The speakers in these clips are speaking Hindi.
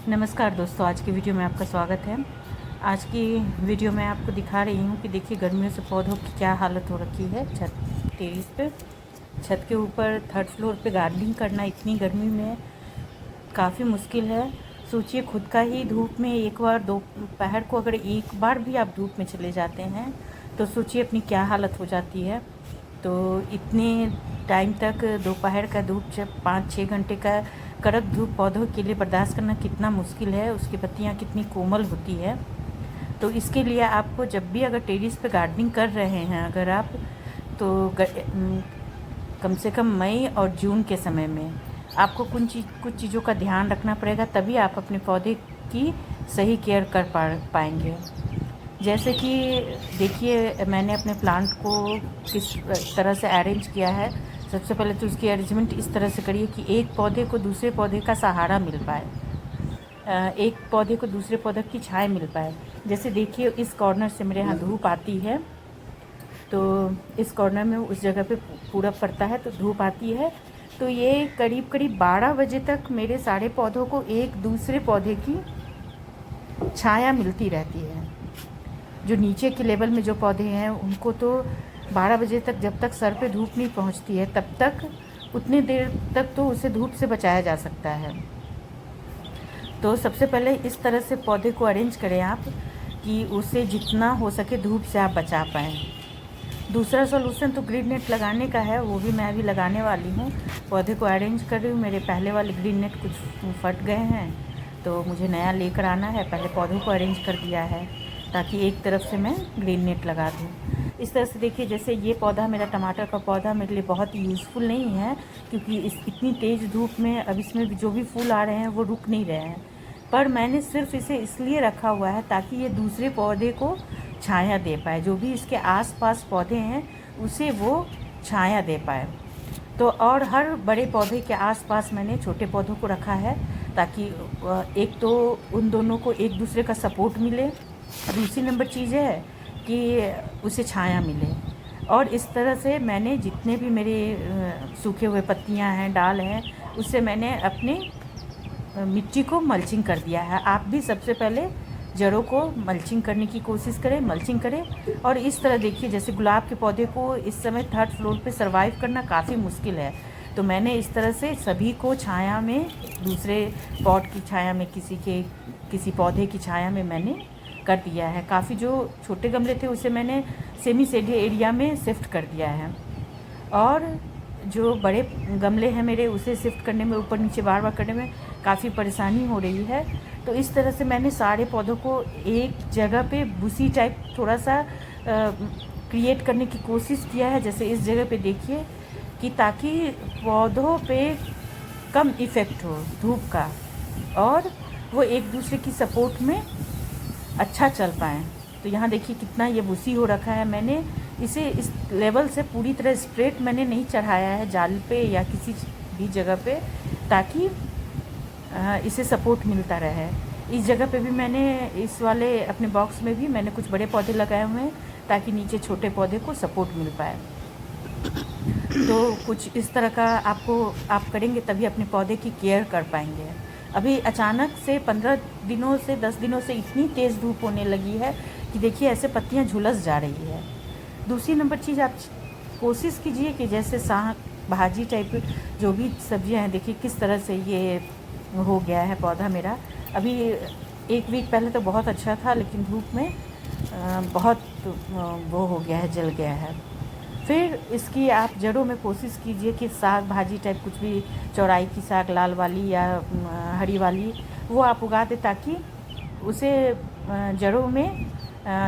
नमस्कार दोस्तों, आज की वीडियो में आपका स्वागत है। आज की वीडियो में आपको दिखा रही हूँ कि देखिए गर्मियों से पौधों की क्या हालत हो रखी है। टेरेस पे, छत के ऊपर 3rd फ्लोर पे गार्डनिंग करना इतनी गर्मी में काफ़ी मुश्किल है। सोचिए खुद का ही धूप में एक बार दोपहर को अगर एक बार भी आप धूप में चले जाते हैं तो सोचिए अपनी क्या हालत हो जाती है। तो इतने टाइम तक दोपहर का धूप, जब 5-6 घंटे का कड़क धूप पौधों के लिए बर्दाश्त करना कितना मुश्किल है। उसकी पत्तियां कितनी कोमल होती है। तो इसके लिए आपको जब भी अगर टेरेस पे गार्डनिंग कर रहे हैं अगर आप, तो कम से कम मई और जून के समय में आपको कुछ चीज़ों का ध्यान रखना पड़ेगा, तभी आप अपने पौधे की सही केयर कर पाएंगे। जैसे कि देखिए मैंने अपने प्लांट को किस तरह से अरेंज किया है। सबसे पहले तो उसकी अरेंजमेंट इस तरह से करिए कि एक पौधे को दूसरे पौधे का सहारा मिल पाए, एक पौधे को दूसरे पौधे की छाया मिल पाए। जैसे देखिए इस कॉर्नर से मेरे यहाँ धूप आती है, तो इस कॉर्नर में उस जगह पे पूरब पड़ता है तो धूप आती है। तो ये करीब 12 बजे तक मेरे सारे पौधों को एक दूसरे पौधे की छाया मिलती रहती है। जो नीचे के लेवल में जो पौधे हैं उनको तो 12 बजे तक, जब तक सर पे धूप नहीं पहुंचती है तब तक, उतनी देर तक तो उसे धूप से बचाया जा सकता है। तो सबसे पहले इस तरह से पौधे को अरेंज करें आप कि उसे जितना हो सके धूप से आप बचा पाएँ। दूसरा सॉल्यूशन तो ग्रीन नेट लगाने का है, वो भी मैं अभी लगाने वाली हूँ। पौधे को अरेंज कर रही हूँ। मेरे पहले वाले ग्रीन नेट कुछ फट गए हैं तो मुझे नया लेकर आना है। पहले पौधों को अरेंज कर दिया है ताकि एक तरफ से मैं ग्रीन नेट लगा दूँ। इस तरह से देखिए, जैसे ये पौधा मेरा टमाटर का पौधा मेरे लिए बहुत यूज़फुल नहीं है, क्योंकि इतनी तेज़ धूप में अब इसमें जो भी फूल आ रहे हैं वो रुक नहीं रहे हैं। पर मैंने सिर्फ इसे इसलिए रखा हुआ है ताकि ये दूसरे पौधे को छाया दे पाए, जो भी इसके आसपास पौधे हैं उसे वो छाया दे पाए। तो और हर बड़े पौधे के आसपास मैंने छोटे पौधों को रखा है ताकि एक तो उन दोनों को एक दूसरे का सपोर्ट मिले, दूसरी नंबर चीज़ है कि उसे छाया मिले। और इस तरह से मैंने जितने भी मेरे सूखे हुए पत्तियां हैं, डाल हैं, उससे मैंने अपने मिट्टी को मल्चिंग कर दिया है। आप भी सबसे पहले जड़ों को मल्चिंग करने की कोशिश करें, मल्चिंग करें। और इस तरह देखिए, जैसे गुलाब के पौधे को इस समय 3rd फ्लोर पे सरवाइव करना काफ़ी मुश्किल है, तो मैंने इस तरह से सभी को छाया में, दूसरे पॉट की छाया में, किसी पौधे की छाया में मैंने कर दिया है। काफ़ी जो छोटे गमले थे उसे मैंने सेमी शेड एरिया में शिफ्ट कर दिया है, और जो बड़े गमले हैं मेरे उसे शिफ्ट करने में, ऊपर नीचे बार बार करने में काफ़ी परेशानी हो रही है। तो इस तरह से मैंने सारे पौधों को एक जगह पे बुशी टाइप थोड़ा सा क्रिएट करने की कोशिश किया है। जैसे इस जगह पे देखिए, कि ताकि पौधों पे कम इफ़ेक्ट हो धूप का और वो एक दूसरे की सपोर्ट में अच्छा चल पाएँ। तो यहाँ देखिए कितना ये बुशी हो रखा है। मैंने इसे इस लेवल से पूरी तरह स्ट्रेट मैंने नहीं चढ़ाया है जाल पे या किसी भी जगह पे, ताकि इसे सपोर्ट मिलता रहे। इस जगह पे भी मैंने, इस वाले अपने बॉक्स में भी मैंने कुछ बड़े पौधे लगाए हुए हैं ताकि नीचे छोटे पौधे को सपोर्ट मिल पाए। तो कुछ इस तरह का आप करेंगे तभी अपने पौधे की केयर कर पाएंगे। अभी अचानक से 15 दिनों से 10 दिनों से इतनी तेज़ धूप होने लगी है कि देखिए ऐसे पत्तियां झुलस जा रही है। दूसरी नंबर चीज़, आप कोशिश कीजिए कि जैसे साग भाजी टाइप जो भी सब्जियां हैं, देखिए किस तरह से ये हो गया है पौधा मेरा। अभी 1 वीक पहले तो बहुत अच्छा था, लेकिन धूप में बहुत वो हो गया है, जल गया है। फिर इसकी आप जड़ों में कोशिश कीजिए कि साग भाजी टाइप कुछ भी, चौड़ाई की साग, लाल वाली या हरी वाली, वो आप उगा दें ताकि उसे जड़ों में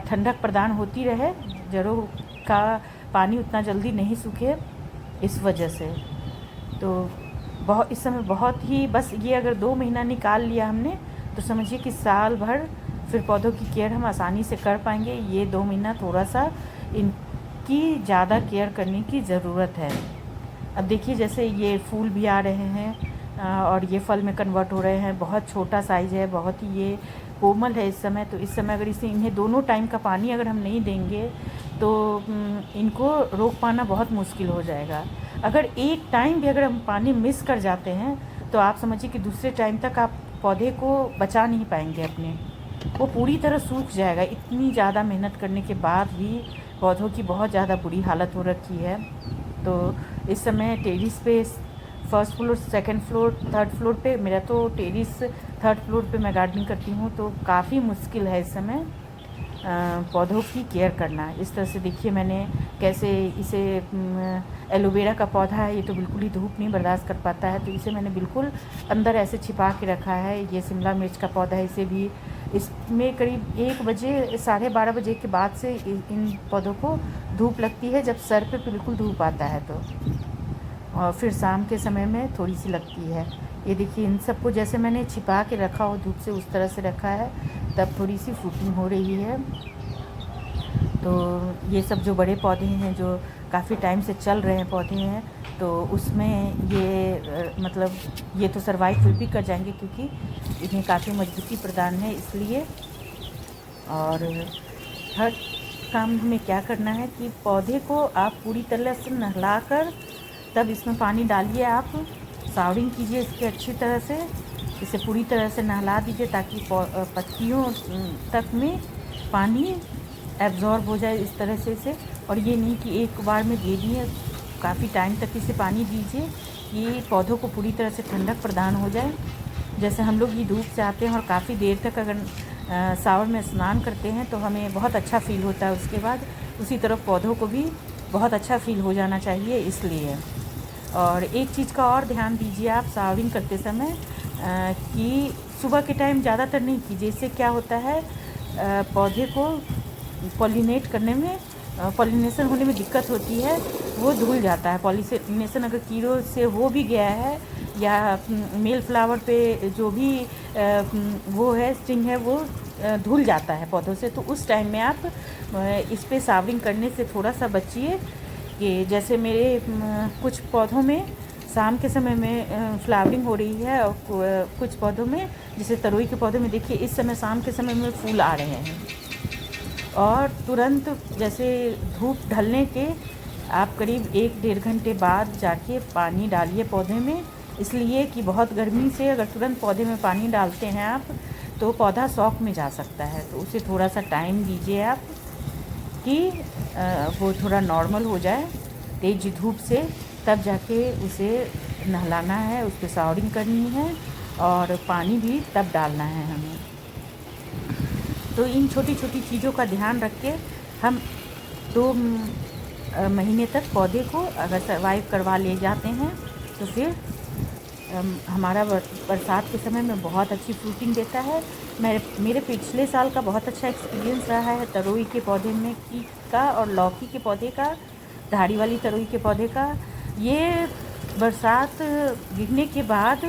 ठंडक प्रदान होती रहे, जड़ों का पानी उतना जल्दी नहीं सूखे इस वजह से। तो इस समय बहुत ही, बस ये अगर 2 महीना निकाल लिया हमने तो समझिए कि साल भर फिर पौधों की केयर हम आसानी से कर पाएंगे। ये 2 महीना थोड़ा सा इनकी ज़्यादा केयर करने की ज़रूरत है। अब देखिए जैसे ये फूल भी आ रहे हैं और ये फल में कन्वर्ट हो रहे हैं। बहुत छोटा साइज़ है, बहुत ही ये कोमल है इस समय। तो इस समय अगर इन्हें दोनों टाइम का पानी अगर हम नहीं देंगे तो इनको रोक पाना बहुत मुश्किल हो जाएगा। अगर एक टाइम भी अगर हम पानी मिस कर जाते हैं तो आप समझिए कि दूसरे टाइम तक आप पौधे को बचा नहीं पाएंगे अपने, वो पूरी तरह सूख जाएगा। इतनी ज़्यादा मेहनत करने के बाद भी पौधों की बहुत ज़्यादा बुरी हालत हो रखी है। तो इस समय टेरेस पे first floor, second floor, third floor पे, मेरा तो टेरेस थर्ड फ्लोर पे मैं गार्डनिंग करती हूँ, तो काफ़ी मुश्किल है इस समय पौधों की केयर करना। इस तरह से देखिए मैंने कैसे इसे, एलोवेरा का पौधा है, ये तो बिल्कुल ही धूप नहीं बर्दाश्त कर पाता है, तो इसे मैंने बिल्कुल अंदर ऐसे छिपा के रखा है। ये शिमला मिर्च का पौधा है, इसे भी इसमें करीब 1 बजे, 12:30 बजे के बाद से इन पौधों को धूप लगती है, जब सर पे बिल्कुल धूप आता है तो, और फिर शाम के समय में थोड़ी सी लगती है। ये देखिए इन सबको जैसे मैंने छिपा के रखा हो धूप से, उस तरह से रखा है, तब थोड़ी सी फ्रूटिंग हो रही है। तो ये सब जो बड़े पौधे हैं, जो काफ़ी टाइम से चल रहे हैं पौधे हैं, तो उसमें ये मतलब ये तो सर्वाइव फिर भी कर जाएंगे, क्योंकि इन्हें काफ़ी मजबूती प्रदान है इसलिए। और हर काम में क्या करना है कि पौधे को आप पूरी तरह से नहलाकर तब इसमें पानी डालिए, आप सावरिंग कीजिए इसके अच्छी तरह से, इसे पूरी तरह से नहला दीजिए ताकि पत्तियों तक में पानी एब्जॉर्ब हो जाए इस तरह से इसे। और ये नहीं कि एक बार में दे दिए, काफ़ी टाइम तक इसे पानी दीजिए कि पौधों को पूरी तरह से ठंडक प्रदान हो जाए। जैसे हम लोग ये धूप से आते हैं और काफ़ी देर तक अगर सावर में स्नान करते हैं तो हमें बहुत अच्छा फ़ील होता है उसके बाद, उसी तरह पौधों को भी बहुत अच्छा फ़ील हो जाना चाहिए इसलिए। और एक चीज़ का और ध्यान दीजिए आप सावरिंग करते समय कि सुबह के टाइम ज़्यादातर नहीं कीजिए। इससे क्या होता है, पौधे को पॉलिनेट करने में, पॉलिनेशन होने में दिक्कत होती है, वो धुल जाता है। पॉलिनेशन अगर कीड़ों से हो भी गया है या मेल फ्लावर पे जो भी वो है स्टिंग है, वो धुल जाता है पौधों से, तो उस टाइम में आप इस पे सावरिंग करने से थोड़ा सा बचिए। कि जैसे मेरे कुछ पौधों में शाम के समय में फ्लावरिंग हो रही है, और कुछ पौधों में, जैसे तरोई के पौधे में देखिए इस समय शाम के समय में फूल आ रहे हैं, और तुरंत जैसे धूप ढलने के आप करीब 1-1.5 घंटे बाद जाके पानी डालिए पौधे में, इसलिए कि बहुत गर्मी से अगर तुरंत पौधे में पानी डालते हैं आप तो पौधा शॉक में जा सकता है। तो उसे थोड़ा सा टाइम दीजिए आप कि वो थोड़ा नॉर्मल हो जाए तेज धूप से, तब जाके उसे नहलाना है, उस पर सावरिंग करनी है और पानी भी तब डालना है हमें। तो इन छोटी छोटी चीज़ों का ध्यान रख के हम 2 महीने तक पौधे को अगर सर्वाइव करवा ले जाते हैं तो फिर हमारा बरसात के समय में बहुत अच्छी फ्रूटिंग देता है। मेरे पिछले साल का बहुत अच्छा एक्सपीरियंस रहा है तरोई के पौधे में का और लौकी के पौधे का, धाड़ी वाली तरोई के पौधे का। ये बरसात गिरने के बाद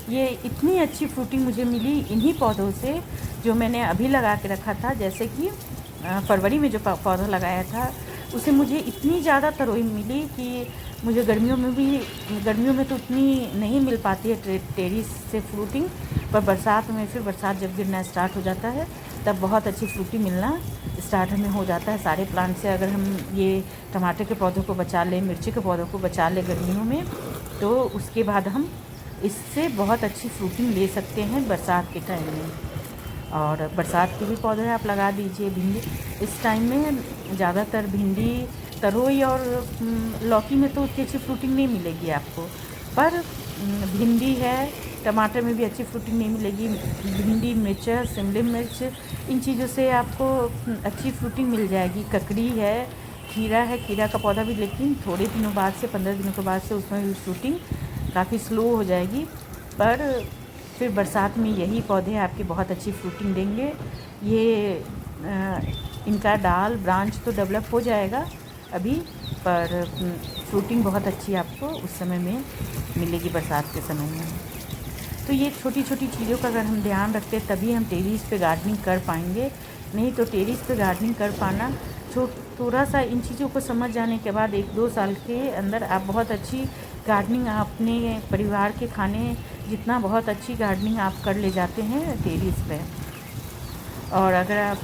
ये इतनी अच्छी फ्रूटिंग मुझे मिली इन्हीं पौधों से जो मैंने अभी लगा के रखा था। जैसे कि फरवरी में जो पौधा लगाया था उसे मुझे इतनी ज़्यादा तरोई मिली कि मुझे गर्मियों में तो उतनी नहीं मिल पाती है टेरेस से फ्रूटिंग, पर बरसात में फिर बरसात जब गिरना स्टार्ट हो जाता है तब बहुत अच्छी फ्रूटिंग मिलना स्टार्ट हमें हो जाता है सारे प्लांट से। अगर हम ये टमाटर के पौधों को बचा लें, मिर्ची के पौधों को बचा लें गर्मियों में, तो उसके बाद हम इससे बहुत अच्छी फ्रूटिंग ले सकते हैं बरसात के टाइम में। और बरसात के भी पौधे आप लगा दीजिए। भिंडी इस टाइम में ज़्यादातर भिंडी, तरोई और लौकी में तो उतनी अच्छी फ्रूटिंग नहीं मिलेगी आपको, पर भिंडी है, टमाटर में भी अच्छी फ्रूटिंग नहीं मिलेगी। भिंडी, मिर्च, शिमला मिर्च, इन चीज़ों से आपको अच्छी फ्रूटिंग मिल जाएगी। ककड़ी है, खीरा का पौधा भी, लेकिन थोड़े दिनों बाद से 15 दिनों के बाद से उसमें भी फ्रूटिंग काफ़ी स्लो हो जाएगी, पर फिर बरसात में यही पौधे आपके बहुत अच्छी फ्रूटिंग देंगे। ये इनका डाल ब्रांच तो डेवलप हो जाएगा अभी, पर फ्रूटिंग बहुत अच्छी आपको उस समय में मिलेगी बरसात के समय में। तो ये छोटी छोटी चीज़ों का अगर हम ध्यान रखते हैं तभी हम टेरेस पे गार्डनिंग कर पाएंगे, नहीं तो टेरेस पे गार्डनिंग कर पाना थोड़ा सा इन चीज़ों को समझ जाने के बाद 1-2 साल के अंदर आप बहुत अच्छी गार्डनिंग अपने परिवार के खाने जितना बहुत अच्छी गार्डनिंग आप कर ले जाते हैं टेरेस पे। और अगर आप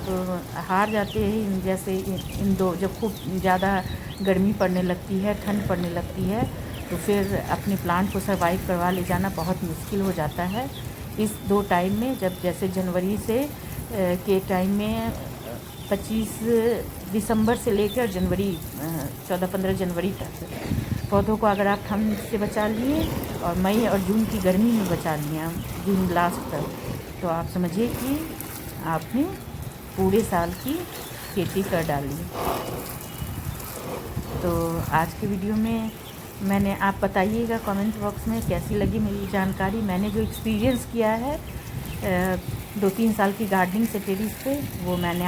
हार जाते हैं, जैसे इन दो जब खूब ज़्यादा गर्मी पड़ने लगती है, ठंड पड़ने लगती है, तो फिर अपने प्लांट को सर्वाइव करवा ले जाना बहुत मुश्किल हो जाता है। इस 2 टाइम में, जब जैसे जनवरी से के टाइम में 25 दिसंबर से लेकर जनवरी 14-15 जनवरी तक पौधों को अगर आप ठंड से बचा लिए और मई और जून की गर्मी में बचा लिया, जून लास्ट तक, तो आप समझिए कि आपने पूरे साल की खेती कर डाली। तो आज के वीडियो में मैंने, आप बताइएगा कमेंट बॉक्स में कैसी लगी मेरी जानकारी। मैंने जो एक्सपीरियंस किया है 2-3 साल की गार्डनिंग से टेरेस पे, वो मैंने